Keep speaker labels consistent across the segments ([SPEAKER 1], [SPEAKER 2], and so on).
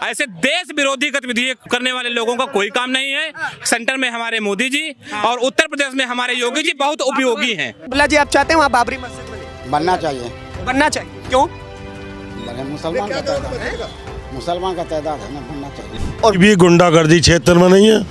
[SPEAKER 1] ऐसे देश विरोधी गतिविधियां करने वाले लोगों का कोई काम नहीं है। सेंटर में हमारे मोदी जी और उत्तर प्रदेश में हमारे योगी जी बहुत उपयोगी हैं।
[SPEAKER 2] अब्दुल्ला जी, आप चाहते हैं वहाँ बाबरी मस्जिद बने?
[SPEAKER 3] बनना चाहिए।
[SPEAKER 2] बनना चाहिए, क्यों?
[SPEAKER 3] मुसलमान का तादाद है ना, बनना चाहिए।
[SPEAKER 4] और भी गुंडागर्दी क्षेत्र में नहीं है।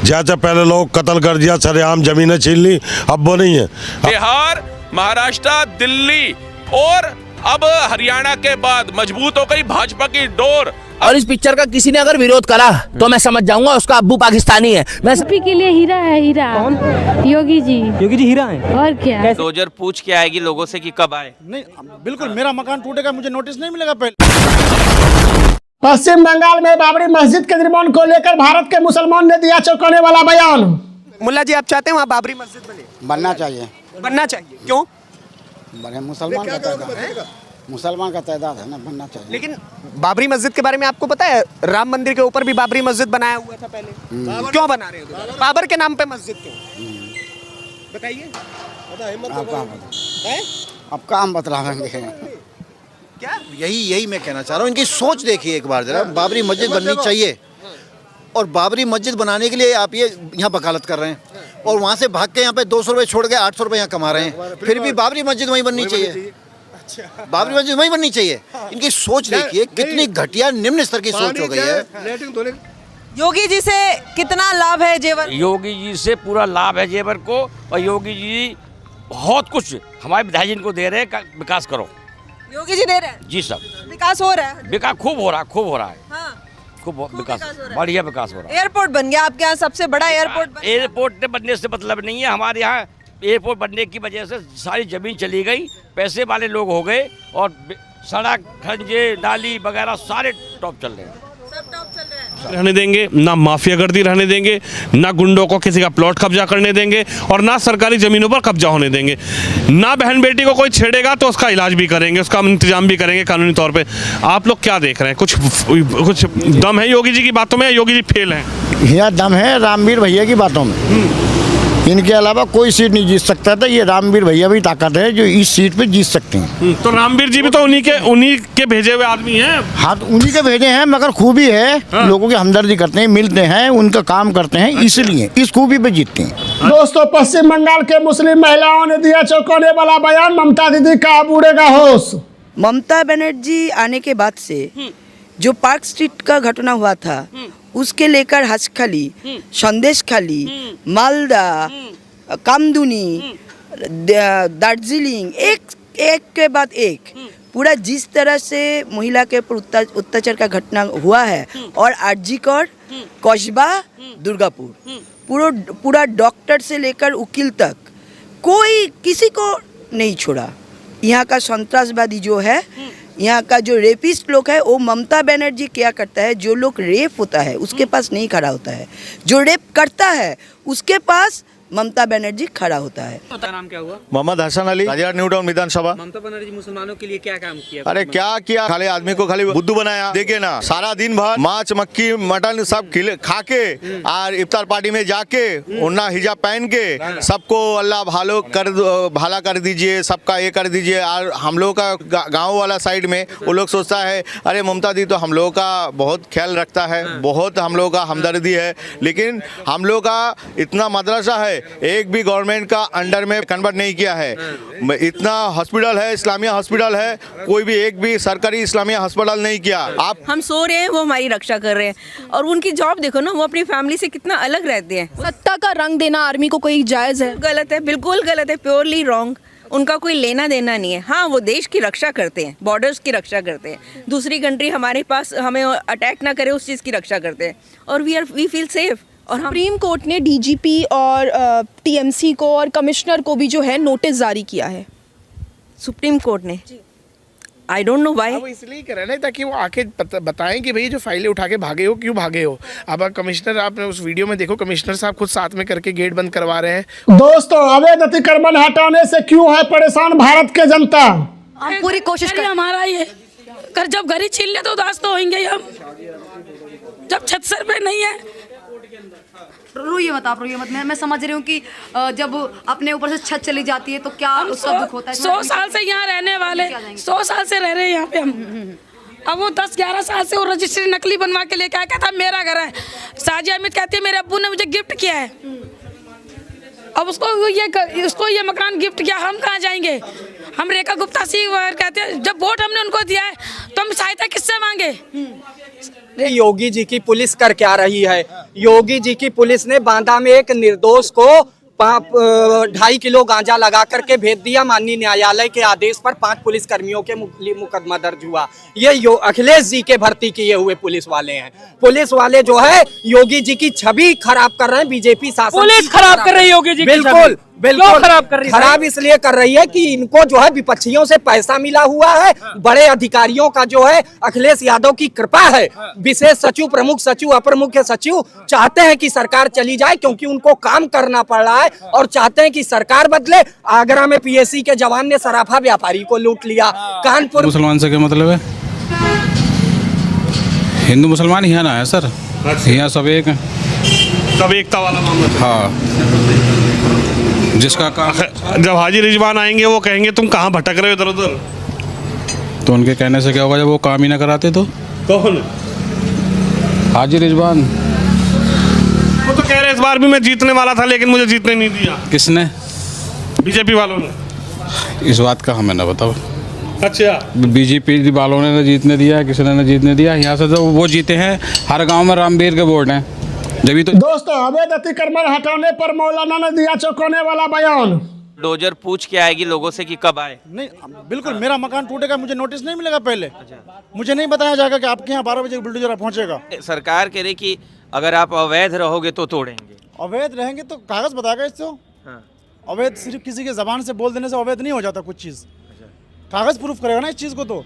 [SPEAKER 4] जैसे पहले लोग कत्ल कर दिया, सरेआम जमीनें छीन ली, अब वो नहीं है।
[SPEAKER 5] बिहार, महाराष्ट्र, दिल्ली और अब हरियाणा के बाद मजबूत हो गई भाजपा की डोर।
[SPEAKER 6] और इस पिक्चर का किसी ने अगर विरोध करा तो मैं समझ जाऊंगा उसका अब्बू पाकिस्तानी है। मैं
[SPEAKER 7] यूपी के लिए हीरा है, हीरा। कौन? योगी जी।
[SPEAKER 2] योगी जी हीरा है।
[SPEAKER 7] और क्या?
[SPEAKER 8] डोजर पूछ के आएगी लोगों से कि कब आए।
[SPEAKER 9] नहीं, बिल्कुल मेरा मकान टूटेगा, मुझे नोटिस नहीं मिलेगा पहले।
[SPEAKER 10] पश्चिम बंगाल में बाबरी मस्जिद के निर्माण को लेकर भारत के मुसलमान ने दिया चौंकाने वाला बयान।
[SPEAKER 2] मुल्ला जी, आप चाहते हैं वहाँ बाबरी मस्जिद बने?
[SPEAKER 3] बनना चाहिए।
[SPEAKER 2] बनना चाहिए, क्यों?
[SPEAKER 3] बने मुसलमान का तादाद है ना, बनना चाहिए।
[SPEAKER 2] लेकिन बाबरी मस्जिद के बारे में आपको पता है, राम मंदिर के ऊपर भी बाबरी मस्जिद बनाया हुआ था पहले। क्यों बना रहे हो? बाबर के नाम पे मस्जिद क्यों? बताइए।
[SPEAKER 3] अब काम बतलाएंगे
[SPEAKER 2] क्या?
[SPEAKER 9] यही मैं कहना चाह रहा हूँ, इनकी सोच देखिए एक बार जरा। बाबरी मस्जिद बननी चाहिए और बाबरी मस्जिद बनाने के लिए आप ये यहाँ वकालत कर रहे हैं और वहाँ से भाग के यहाँ पे 200 रुपये छोड़ के 800 रुपये यहाँ कमा रहे हैं। फिर भी बाबरी मस्जिद वहीं बननी चाहिए। बाबरी मस्जिद वहीं बननी चाहिए। इनकी सोच देखिए कितनी घटिया निम्न स्तर की सोच हो गई है।
[SPEAKER 11] योगी जी से कितना लाभ है जेवर?
[SPEAKER 6] योगी जी से पूरा लाभ है जेवर को, और योगी जी बहुत कुछ हमारे विधायक जिनको दे रहे हैं, विकास करो।
[SPEAKER 11] योगी जी दे रहे हैं
[SPEAKER 6] जी सब
[SPEAKER 11] विकास हो रहा है।
[SPEAKER 6] विकास खूब हो रहा है।
[SPEAKER 11] हाँ।
[SPEAKER 6] खूब विकास, बढ़िया विकास हो रहा है।
[SPEAKER 11] एयरपोर्ट बन गया आपके यहाँ, सबसे बड़ा एयरपोर्ट।
[SPEAKER 6] एयरपोर्ट बनने से मतलब नहीं है, हमारे यहाँ एयरपोर्ट बनने की वजह से सारी जमीन चली गई, पैसे वाले लोग हो गए और सड़क, खंजे, नाली वगैरह सारे टॉप चल रहे हैं।
[SPEAKER 1] रहने देंगे ना, माफियागर्दी रहने देंगे ना, गुंडों को किसी का प्लॉट कब्जा करने देंगे और ना सरकारी जमीनों पर कब्जा होने देंगे। ना बहन बेटी को कोई छेड़ेगा तो उसका इलाज भी करेंगे, उसका इंतजाम भी करेंगे कानूनी तौर पे। आप लोग क्या देख रहे हैं? कुछ दम है योगी जी की बातों में? योगी जी फेल हैं?
[SPEAKER 3] यह दम है रामवीर भैया की बातों में। इनके अलावा कोई सीट नहीं जीत सकता था। ये रामवीर भैया भी ताकत है जो इस सीट पे जीत सकते हैं।
[SPEAKER 1] तो रामवीर जी भी तो उन्हीं के भेजे हुए आदमी हैं।
[SPEAKER 3] हाँ, तो उन्हीं के भेजे हैं, मगर खूबी है। हाँ। लोगों की हमदर्दी करते हैं, मिलते हैं, उनका काम करते हैं, इसलिए इस खूबी पे जीतते हैं।
[SPEAKER 10] दोस्तों, पश्चिम बंगाल के मुस्लिम महिलाओं ने दिया चौंकाने वाला बयान। ममता दीदी का अब उड़ेगा होश।
[SPEAKER 11] ममता बनर्जी आने के बाद से जो पार्क स्ट्रीट का घटना हुआ था, उसके लेकर हंसखाली, संदेशखाली, मालदा, कामदुनी, दार्जिलिंग, एक के बाद एक पूरा जिस तरह से महिला के ऊपर अत्याचार का घटना हुआ है, और आरजीकर, कस्बा, दुर्गापुर, पूरा डॉक्टर से लेकर वकील तक कोई किसी को नहीं छोड़ा। यहाँ का संतरासवादी जो है, यहाँ का जो रेपिस्ट लोग है, वो ममता बनर्जी क्या करता है, जो लोग रेप होता है उसके पास नहीं खड़ा होता है, जो रेप करता है उसके पास ममता बनर्जी खड़ा होता है।
[SPEAKER 2] नाम क्या हुआ?
[SPEAKER 9] मोहम्मद हसन अली, राजघाट न्यू टाउन विधानसभा।
[SPEAKER 2] ममता बनर्जी मुसलमानों के लिए क्या काम किया?
[SPEAKER 9] अरे क्या किया, खाली आदमी को खाली बुद्धू बनाया। देखिए ना, सारा दिन भर मांस, मक्खी, मटन सब खा के और इफ्तार पार्टी में जाके उन्ना हिजाब पहन के सबको अल्लाह भाला कर दीजिए, सबका ये कर दीजिए। और हम लोग का गाँव वाला साइड में वो लोग सोचता है अरे ममता दी तो हम लोगों का बहुत ख्याल रखता है, बहुत हम लोग का हमदर्दी है। लेकिन हम लोग का इतना मदरसा है, एक भी गवर्नमेंट का अंडर में कन्वर्ट नहीं किया है। इतना हॉस्पिटल है, इस्लामिया हॉस्पिटल है, कोई भी एक भी सरकारी इस्लामिया हॉस्पिटल नहीं किया। आप
[SPEAKER 11] हम सो रहे हैं, वो हमारी रक्षा कर रहे हैं, और उनकी जॉब देखो ना, वो अपनी फैमिली से कितना अलग रहते हैं।
[SPEAKER 7] सत्ता का रंग देना आर्मी को कोई जायज है?
[SPEAKER 11] गलत है, बिल्कुल गलत है, प्योरली रॉन्ग। उनका कोई लेना देना नहीं है। हाँ, वो देश की रक्षा करते हैं, बॉर्डर्स की रक्षा करते हैं, दूसरी कंट्री हमारे पास हमें अटैक ना करे उस चीज़ की रक्षा करते हैं, और वी फील सेफ।
[SPEAKER 7] और सुप्रीम कोर्ट ने डीजीपी और टीएमसी को और कमिश्नर को भी जो है नोटिस जारी किया है।
[SPEAKER 11] सुप्रीम कोर्ट ने, आई डोंट नो व्हाई।
[SPEAKER 12] वो इसलिए कर रहे हैं ताकि वो आके बताएं कि भाई जो फाइलें उठा के भागे हो, क्यों भागे हो। अब कमिश्नर, आपने उस वीडियो में देखो, कमिश्नर साहब खुद साथ में करके गेट बंद करवा रहे हैं।
[SPEAKER 10] दोस्तों, अवैध अतिक्रमण हटाने से क्यों है परेशान भारत के जनता?
[SPEAKER 7] हम पूरी कोशिश करें। हमारा ये कर, जब घर ही छीन ले तो उदास तो होंगे हम, जब छत सर पे नहीं है।
[SPEAKER 13] रोइए मत। मैं समझ रही हूँ कि जब अपने ऊपर से छत चली जाती है तो क्या उसका दुख होता है।
[SPEAKER 7] 100 साल से यहाँ रहने वाले, 100 साल से रह रहे हैं यहाँ पे हम। अब वो 10-11 साल से वो रजिस्ट्री नकली बनवा के लेके आया, कहता मेरा घर है। साजिया अहमद कहती है मेरे अब्बू ने मुझे गिफ्ट किया है। अब उसको ये मकान गिफ्ट किया, हम कहाँ जाएंगे? हम रेखा गुप्ता सिंह कहते हैं जब वोट हमने उनको दिया है तो हम सहायता किससे मांगे?
[SPEAKER 2] योगी जी की पुलिस कर क्या रही है? योगी जी की पुलिस ने बांदा में एक निर्दोष को 2.5 किलो गांजा लगा करके भेज दिया। माननीय न्यायालय के आदेश पर 5 पुलिस कर्मियों के मुकदमा दर्ज हुआ। ये अखिलेश जी के भर्ती किए हुए पुलिस वाले हैं। पुलिस वाले जो है योगी जी की छवि खराब कर रहे हैं। बीजेपी शासन
[SPEAKER 8] पुलिस खराब कर रही है योगी जी की
[SPEAKER 2] बिल्कुल बिल्कुल
[SPEAKER 8] खराब कर रही है।
[SPEAKER 2] खराब इसलिए कर रही है कि इनको जो है विपक्षियों से पैसा मिला हुआ है। बड़े अधिकारियों का जो है अखिलेश यादव की कृपा है। विशेष सचिव, प्रमुख सचिव, अपर मुख्य सचिव चाहते हैं कि सरकार चली जाए क्योंकि उनको काम करना पड़ रहा है और चाहते हैं कि सरकार बदले। आगरा में पीएससी के जवान ने सराफा व्यापारी को लूट लिया। कानपुर
[SPEAKER 14] मुसलमान से क्या मतलब है? हिंदू मुसलमान यहाँ ना है सर, यहाँ सब एक है,
[SPEAKER 1] सब एकता वाला मामला।
[SPEAKER 14] हाँ, जिसका काम
[SPEAKER 1] जब हाजी रिजवान आएंगे वो कहेंगे तुम कहाँ भटक रहे हो इधर उधर,
[SPEAKER 14] तो उनके कहने से क्या होगा जब वो काम ही ना कराते तो?
[SPEAKER 1] कौन?
[SPEAKER 14] हाजी रिजवान।
[SPEAKER 1] वो तो कह रहे इस बार भी मैं जीतने वाला था लेकिन मुझे जीतने नहीं दिया।
[SPEAKER 14] किसने?
[SPEAKER 1] बीजेपी वालों ने।
[SPEAKER 14] इस बात का हमें ना बताओ।
[SPEAKER 1] अच्छा,
[SPEAKER 14] बीजेपी वालों ने जीतने दिया, किसी ने जीतने दिया? यहाँ से तो वो जीते हैं, हर गांव में रामवीर के वोट हैं। जब तो
[SPEAKER 10] दोस्तों अवैध अतिक्रमण हटाने पर मौलाना ने दिया चौंकाने वाला बयान।
[SPEAKER 8] डोजर पूछ के आएगी लोगों से कि कब आए।
[SPEAKER 3] नहीं बिल्कुल, मेरा मकान टूटेगा, मुझे नोटिस नहीं मिलेगा पहले। मुझे नहीं बताया जाएगा कि आपके यहाँ 12 बजे बुलडोजर पहुँचेगा।
[SPEAKER 8] सरकार कह रही कि अगर आप अवैध रहोगे तो तोड़ेंगे।
[SPEAKER 3] अवैध रहेंगे तो कागज बताएगा इससे। अवैध सिर्फ किसी के जबान से बोल देने से अवैध नहीं हो जाता। कुछ चीज़ कागज प्रूफ करेगा ना इस चीज़ को। तो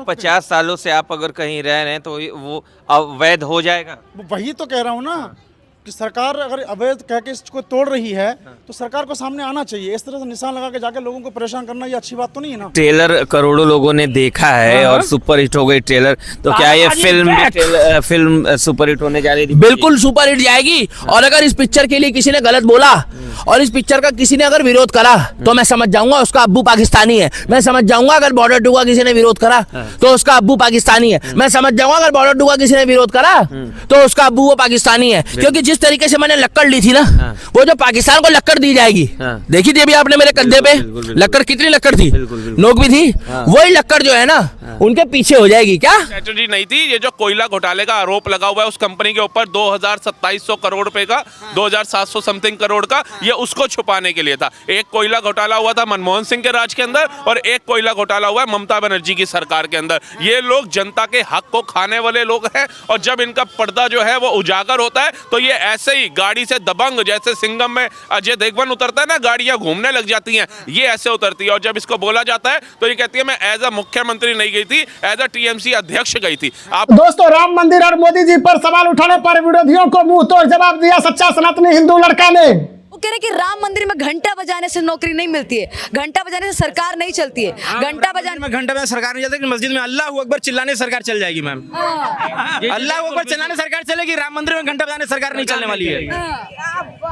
[SPEAKER 8] 50 सालों से आप अगर कहीं रह रहे हैं तो वो अवैध हो जाएगा।
[SPEAKER 3] वही तो कह रहा हूँ ना कि सरकार अगर अवैध कह के इसको तोड़ रही है तो सरकार को सामने आना चाहिए। इस तरह से निशान लगा के जाके लोगों को परेशान करना ये अच्छी बात तो नहीं है ना।
[SPEAKER 8] ट्रेलर करोड़ों लोगों ने देखा है और सुपर हिट हो गई ट्रेलर, तो क्या ये फिल्म सुपर हिट होने जा रही थी?
[SPEAKER 6] बिल्कुल सुपर हिट जाएगी। और अगर इस पिक्चर के लिए किसी ने गलत बोला और इस पिक्चर का किसी ने अगर विरोध करा तो मैं समझ जाऊंगा उसका अब्बू पाकिस्तानी है। मैं समझ जाऊंगा अगर बॉर्डर टू का किसी ने विरोध करा तो उसका अब्बू पाकिस्तानी है। मैं समझ जाऊंगा अगर बॉर्डर टू का किसी ने विरोध करा तो उसका अब्बू वो पाकिस्तानी है। क्योंकि जिस तरीके से मैंने लक्कड़ ली थी ना, वो जो पाकिस्तान को लक्कड़ दी जाएगी, देखी थी अभी आपने मेरे कंधे पे लक्कड़, कितनी लक्कड़ थी, नोक भी थी, वही लक्कड़ जो है ना उनके पीछे हो जाएगी। क्या
[SPEAKER 5] स्ट्रेटजी नहीं थी? ये जो कोयला घोटाले का आरोप लगा हुआ है उस कंपनी के ऊपर 2700 करोड़ रुपए का, 2700 समथिंग करोड़ का, ये उसको छुपाने के लिए था। एक कोयला घोटाला हुआ था मनमोहन सिंह के राज के अंदर और एक कोयला घोटाला हुआ है ममता बनर्जी की सरकार के अंदर। ये लोग जनता के हक को खाने वाले लोग हैं और जब इनका पर्दा जो है वो उजागर होता है तो ये ऐसे ही गाड़ी से दबंग, जैसे सिंघम में अजय देवगन उतरता है ना, गाड़ियां घूमने लग जाती हैं, ये ऐसे उतरती है। और जब इसको बोला जाता है तो ये कहती है मैं एज अ मुख्यमंत्री नहीं गई थी, एज अ टीएमसी अध्यक्ष गई थी। आप
[SPEAKER 10] दोस्तों राम मंदिर और मोदी जी पर सवाल उठाने पर विरोधियों को मुंह तोड़ जवाब दिया सच्चा सनातनी हिंदू लड़का ने।
[SPEAKER 13] वो कह रहे कि राम मंदिर में घंटा बजाने से नौकरी नहीं मिलती है, घंटा बजाने से सरकार नहीं चलती है। घंटा बजाने
[SPEAKER 6] सरकार नहीं चलती, मस्जिद में अल्लाह अकबर चिल्लाने सरकार चल जाएगी मैम। अल्लाह अकबर चिल्लाने सरकार चलेगी, राम मंदिर में घंटा बजाने सरकार नहीं चलने वाली है।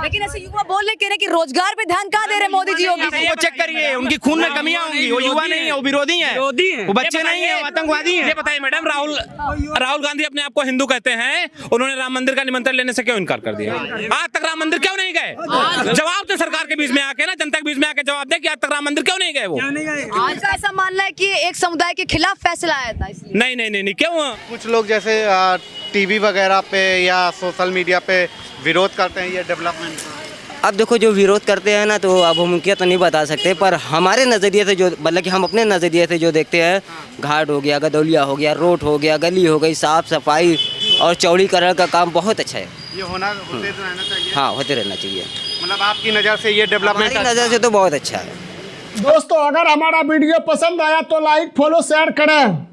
[SPEAKER 13] लेकिन ऐसे युवा बोल रहे, कह रहे कि रोजगार पे ध्यान कहाँ दे रहे मोदी जी? योगी
[SPEAKER 6] वो चेक करिए, उनकी खून में कमियां होंगी। वो युवा नहीं है, वो विरोधी है, वो बच्चे नहीं है, आतंकवादी है।
[SPEAKER 15] ये बताइए मैडम, राहुल गांधी अपने आप को हिंदू कहते हैं, उन्होंने राम मंदिर का निमंत्रण लेने से क्यों इनकार कर दिया? आज तक राम मंदिर क्यों नहीं गए? जवाब तो सरकार के बीच में आके ना, जनता के बीच में आके जवाब दे कि आज तक राम मंदिर क्यों नहीं गए? वो
[SPEAKER 13] आज का ऐसा मानना है कि एक समुदाय के खिलाफ फैसला आया था इसलिए।
[SPEAKER 15] नहीं क्यों?
[SPEAKER 9] कुछ लोग जैसे टीवी वगैरह पे या सोशल मीडिया पे विरोध करते हैं ये डेवलपमेंट का।
[SPEAKER 6] अब देखो जो विरोध करते हैं ना, तो अब हम उनके तो नहीं बता सकते, पर हमारे नज़रिए से जो, मतलब कि हम अपने नज़रिए से जो देखते हैं, घाट हो गया, गदौलिया हो गया, रोड हो गया, गली हो गई, साफ सफाई और चौड़ीकरण का काम बहुत अच्छा है।
[SPEAKER 9] ये होते रहना चाहिए।
[SPEAKER 6] हाँ, होते रहना चाहिए।
[SPEAKER 9] मतलब आपकी नज़र से ये डेवलपमेंट
[SPEAKER 6] नज़र से तो बहुत अच्छा है।
[SPEAKER 10] दोस्तों अगर हमारा वीडियो पसंद आया तो लाइक फॉलो शेयर करें।